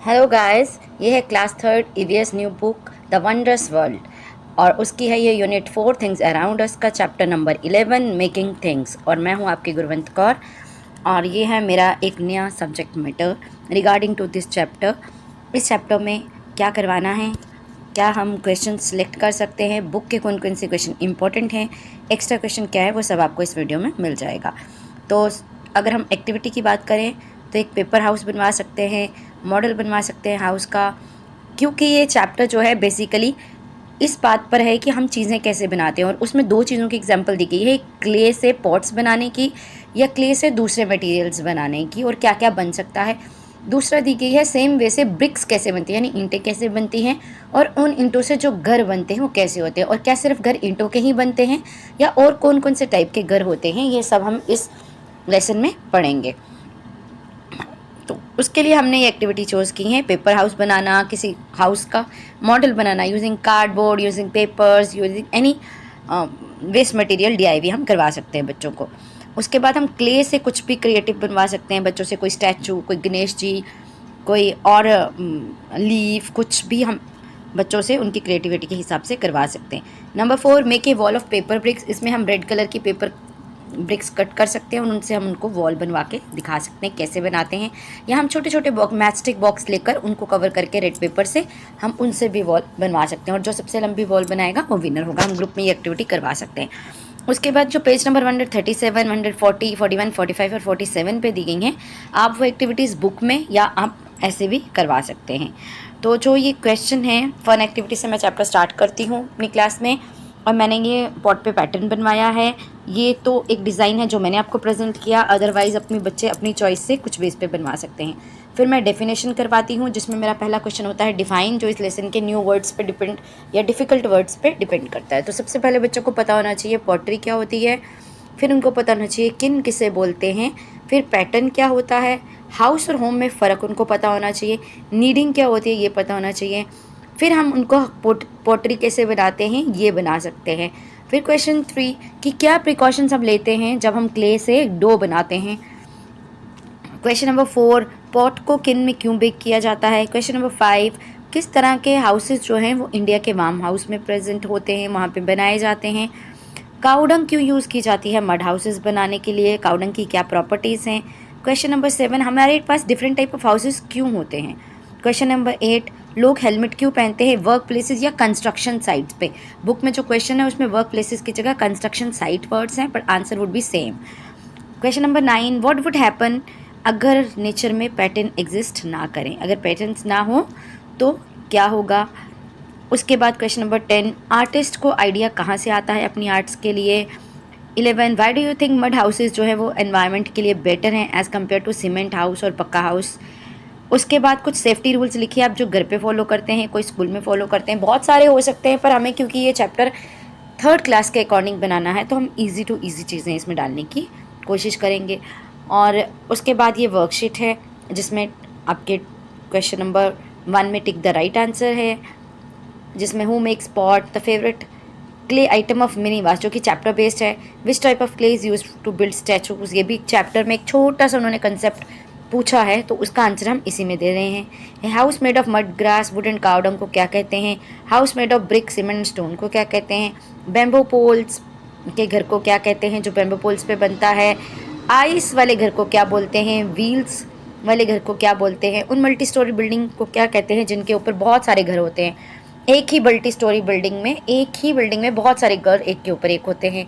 Hello guys, ये है class third EVS new book the wondrous world और उसकी है ये यूनिट 4 थिंग्स अराउंड अस का चैप्टर नंबर 11 मेकिंग थिंग्स। और मैं हूँ आपकी गुरवंत कौर और ये है मेरा एक नया subject matter regarding to this chapter. इस चैप्टर में क्या करवाना है, क्या हम क्वेश्चन सिलेक्ट कर सकते हैं, बुक के कौन कौन से क्वेश्चन इंपॉर्टेंट हैं, एक्स्ट्रा क्वेश्चन क्या है, वो सब आपको इस वीडियो में मिल जाएगा। तो अगर हम एक्टिविटी की बात करें तो एक पेपर हाउस बनवा सकते हैं, मॉडल बनवा सकते हैं हाउस का, क्योंकि ये चैप्टर जो है बेसिकली इस बात पर है कि हम चीज़ें कैसे बनाते हैं। और उसमें दो चीज़ों की एग्जांपल दी गई है, क्ले से पॉट्स बनाने की या क्ले से दूसरे मटेरियल्स बनाने की और क्या क्या बन सकता है। दूसरा दी गई है सेम वे से ब्रिक्स कैसे बनती है, यानी ईंटें कैसे बनती हैं और उन ईंटों से जो घर बनते हैं वो कैसे होते हैं, और क्या सिर्फ घर ईंटों के ही बनते हैं या और कौन कौन से टाइप के घर होते हैं, ये सब हम इस लेसन में पढ़ेंगे। तो उसके लिए हमने ये एक्टिविटी चूज़ की है, पेपर हाउस बनाना, किसी हाउस का मॉडल बनाना using cardboard, using papers, using any waste material DIY हम करवा सकते हैं बच्चों को। उसके बाद हम क्ले से कुछ भी क्रिएटिव बनवा सकते हैं बच्चों से, कोई स्टैचू, कोई गणेश जी, कोई और लीफ, कुछ भी हम बच्चों से उनकी क्रिएटिविटी के हिसाब से करवा सकते हैं। Number 4 make a wall of paper bricks. इसमें हम रेड कलर की पेपर ब्रिक्स कट कर सकते हैं और उनसे हम उनको वॉल बनवा के दिखा सकते हैं कैसे बनाते हैं, या हम छोटे छोटे बॉक्स मैचस्टिक बॉक्स लेकर उनको कवर करके रेड पेपर से हम उनसे भी वॉल बनवा सकते हैं और जो सबसे लंबी वॉल बनाएगा वो विनर होगा। हम ग्रुप में ये एक्टिविटी करवा सकते हैं। उसके बाद जो पेज नंबर 137, 140, 41, 45 और 47 पे दी गई हैं, आप वो एक्टिविटीज़ बुक में या आप ऐसे भी करवा सकते हैं। तो जो ये क्वेश्चन है फन एक्टिविटी से मैं चैप्टर स्टार्ट करती हूँ अपनी क्लास में, और मैंने ये पॉट पे पैटर्न बनवाया है। ये तो एक डिज़ाइन है जो मैंने आपको प्रेजेंट किया, अदरवाइज़ अपने बच्चे अपनी चॉइस से कुछ बेस पे बनवा सकते हैं। फिर मैं डेफिनेशन करवाती हूँ, जिसमें मेरा पहला क्वेश्चन होता है डिफाइन, जो इस लेसन के न्यू वर्ड्स पे डिपेंड या डिफ़िकल्ट वर्ड्स पे डिपेंड करता है। तो सबसे पहले बच्चों को पता होना चाहिए पॉटरी क्या होती है, फिर उनको पता होना चाहिए किन किसे बोलते हैं, फिर पैटर्न क्या होता है, हाउस और होम में फ़र्क उनको पता होना चाहिए, नीडिंग क्या होती है ये पता होना चाहिए, फिर हम उनको पॉटरी कैसे बनाते हैं ये बना सकते हैं। फिर क्वेश्चन 3 कि क्या प्रिकॉशंस हम लेते हैं जब हम क्ले से डो बनाते हैं। क्वेश्चन नंबर 4 पॉट को किन में क्यों बेक किया जाता है। क्वेश्चन नंबर 5 किस तरह के हाउसेस जो हैं वो इंडिया के वार्म हाउस में प्रेजेंट होते हैं, वहाँ पे बनाए जाते हैं। काउडंग क्यों यूज़ की जाती है मड हाउसेस बनाने के लिए, काउडंग की क्या प्रॉपर्टीज़ हैं। क्वेश्चन नंबर 7 हमारे पास डिफरेंट टाइप ऑफ हाउसेस क्यों होते हैं। क्वेश्चन नंबर 8 लोग हेलमेट क्यों पहनते हैं वर्क प्लेसेस या कंस्ट्रक्शन साइट्स पे। बुक में जो क्वेश्चन है उसमें वर्क प्लेसेस की जगह कंस्ट्रक्शन साइट वर्ड्स हैं, but answer would be same. Question number 9 what would happen अगर नेचर में पैटर्न एग्जिस्ट ना करें, अगर पैटर्न्स ना हो तो क्या होगा। उसके बाद क्वेश्चन नंबर 10 आर्टिस्ट को आइडिया कहाँ से आता है अपनी आर्ट्स के लिए। 11 why do you think mud houses जो है वो एनवायरनमेंट के लिए बेटर हैं as compare to cement house और पक्का हाउस। उसके बाद कुछ सेफ्टी रूल्स लिखिए आप जो घर पे फॉलो करते हैं, कोई स्कूल में फॉलो करते हैं, बहुत सारे हो सकते हैं, पर हमें क्योंकि ये चैप्टर थर्ड क्लास के अकॉर्डिंग बनाना है तो हम ईजी टू ईजी चीज़ें इसमें डालने की कोशिश करेंगे। और उसके बाद ये वर्कशीट है जिसमें आपके क्वेश्चन नंबर 1 में टिक द राइट आंसर है, जिसमें who makes pot the favourite clay item of mini vase, जो कि चैप्टर बेस्ड है। Which type of clay is use to build statues, ये भी चैप्टर में एक छोटा सा उन्होंने कंसेप्ट पूछा है तो उसका आंसर हम इसी में दे रहे हैं। House made of mud grass would and cow dung को क्या कहते हैं। House made of brick cement stone को क्या कहते हैं। बैम्बो पोल्स के घर को क्या कहते हैं जो बैम्बो पोल्स पे बनता है। आइस वाले घर को क्या बोलते हैं। व्हील्स वाले घर को क्या बोलते हैं। उन मल्टी स्टोरी बिल्डिंग को क्या कहते हैं जिनके ऊपर बहुत सारे घर होते हैं। एक ही मल्टी स्टोरी बिल्डिंग में, एक ही बिल्डिंग में बहुत सारे घर एक के ऊपर एक होते हैं।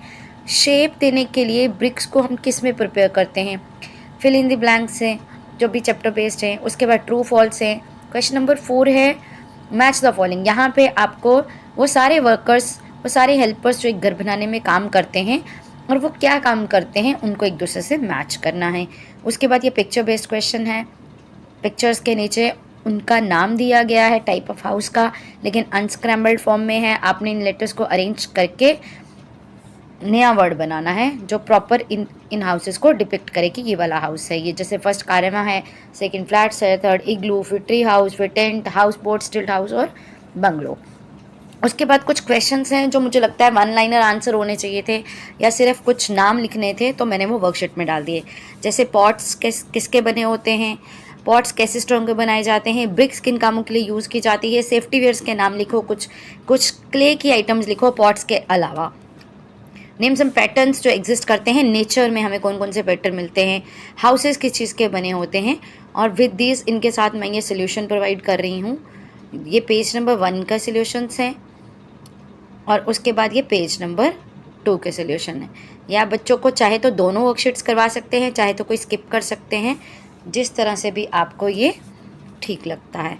शेप देने के लिए ब्रिक्स को हम किस में प्रिपेयर करते हैं। फिल इन द ब्लैंक्स हैं जो भी चैप्टर बेस्ड हैं। उसके बाद ट्रू फॉल्स हैं। क्वेश्चन नंबर 4 है मैच द फॉलोइंग। यहाँ पे आपको वो सारे वर्कर्स, वो सारे हेल्पर्स जो एक घर बनाने में काम करते हैं और वो क्या काम करते हैं उनको एक दूसरे से मैच करना है। उसके बाद ये पिक्चर बेस्ड क्वेश्चन है। पिक्चर्स के नीचे उनका नाम दिया गया है टाइप ऑफ हाउस का, लेकिन अनस्क्रैम्बल्ड फॉर्म में है। आपने इन लेटर्स को अरेंज करके नया वर्ड बनाना है जो प्रॉपर इन हाउसेस को डिपिक्ट करे कि ये वाला हाउस है। ये जैसे फर्स्ट कारेमा है, सेकंड फ्लैट्स है, थर्ड इग्लू, फिर ट्री हाउस, फिर टेंट, हाउस बोट, स्टिल्ट हाउस और बंगलो। उसके बाद कुछ क्वेश्चंस हैं जो मुझे लगता है वन लाइनर आंसर होने चाहिए थे या सिर्फ कुछ नाम लिखने थे, तो मैंने वो वर्कशीट में डाल दिए। जैसे पॉट्स किसके बने होते हैं, पॉट्स कैसे स्ट्रॉन्गर बनाए जाते हैं, ब्रिक्स किन कामों के लिए यूज़ की जाती है, सेफ्टी वेयर्स के नाम लिखो, कुछ क्ले की आइटम्स लिखो पॉट्स के अलावा। नेम सम पैटर्न्स जो एग्जिस्ट करते हैं नेचर में, हमें कौन कौन से पैटर्न मिलते हैं, हाउसेस किस चीज़ के बने होते हैं, और विद दिस इनके साथ मैं ये सोल्यूशन प्रोवाइड कर रही हूँ। ये पेज नंबर 1 का सोल्यूशंस है और उसके बाद ये पेज नंबर 2 के सोल्यूशन है। या बच्चों को चाहे तो दोनों वर्कशीट्स करवा सकते हैं, चाहे तो कोई स्किप कर सकते हैं, जिस तरह से भी आपको ये ठीक लगता है।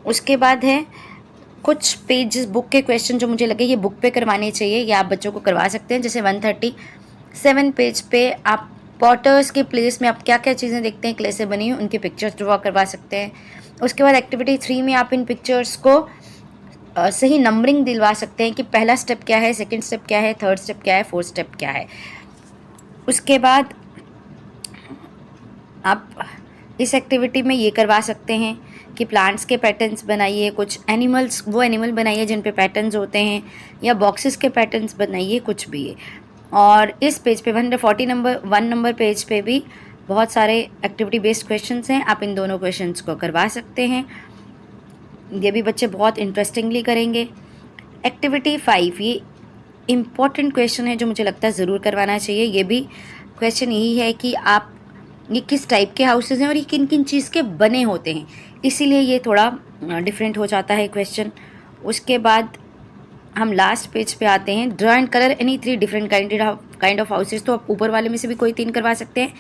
उसके बाद है कुछ पेजेस बुक के क्वेश्चन जो मुझे लगे ये बुक पे करवाने चाहिए, या आप बच्चों को करवा सकते हैं। जैसे 137 पेज पे आप पॉटर्स के प्लेस में आप क्या क्या चीज़ें देखते हैं क्ले से बनी हुई, उनकी पिक्चर्स ड्रॉ करवा सकते हैं। उसके बाद एक्टिविटी 3 में आप इन पिक्चर्स को सही नंबरिंग दिलवा सकते हैं कि पहला स्टेप क्या है, सेकंड स्टेप क्या है, थर्ड स्टेप क्या है, फोर्थ स्टेप क्या है। उसके बाद आप इस एक्टिविटी में ये करवा सकते हैं कि प्लांट्स के पैटर्न्स बनाइए, कुछ एनिमल्स, वो एनिमल बनाइए जिन पे पैटर्न्स होते हैं, या बॉक्सेस के पैटर्न्स बनाइए, कुछ भी है। और इस पेज पे 1 नंबर पेज पे भी बहुत सारे एक्टिविटी बेस्ड क्वेश्चंस हैं, आप इन दोनों क्वेश्चंस को करवा सकते हैं। ये भी बच्चे बहुत इंटरेस्टिंगली करेंगे। एक्टिविटी 5 ये इम्पॉर्टेंट क्वेश्चन है जो मुझे लगता है ज़रूर करवाना चाहिए। ये भी क्वेश्चन यही है कि आप ये किस टाइप के हाउसेज हैं और ये किन किन चीज़ के बने होते हैं, इसीलिए ये थोड़ा डिफरेंट हो जाता है क्वेश्चन। उसके बाद हम लास्ट पेज पे आते हैं, draw and colour any 3 different kind of houses. तो आप ऊपर वाले में से भी कोई 3 करवा सकते हैं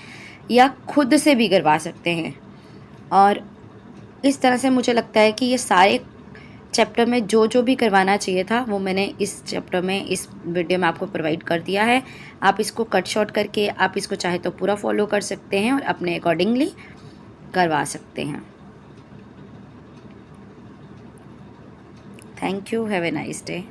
या खुद से भी करवा सकते हैं। और इस तरह से मुझे लगता है कि ये सारे चैप्टर में जो जो भी करवाना चाहिए था वो मैंने इस चैप्टर में, इस वीडियो में आपको प्रोवाइड कर दिया है। आप इसको कट शॉर्ट करके आप इसको चाहे तो पूरा फॉलो कर सकते हैं और अपने अकॉर्डिंगली करवा सकते हैं। Thank you, have a nice day.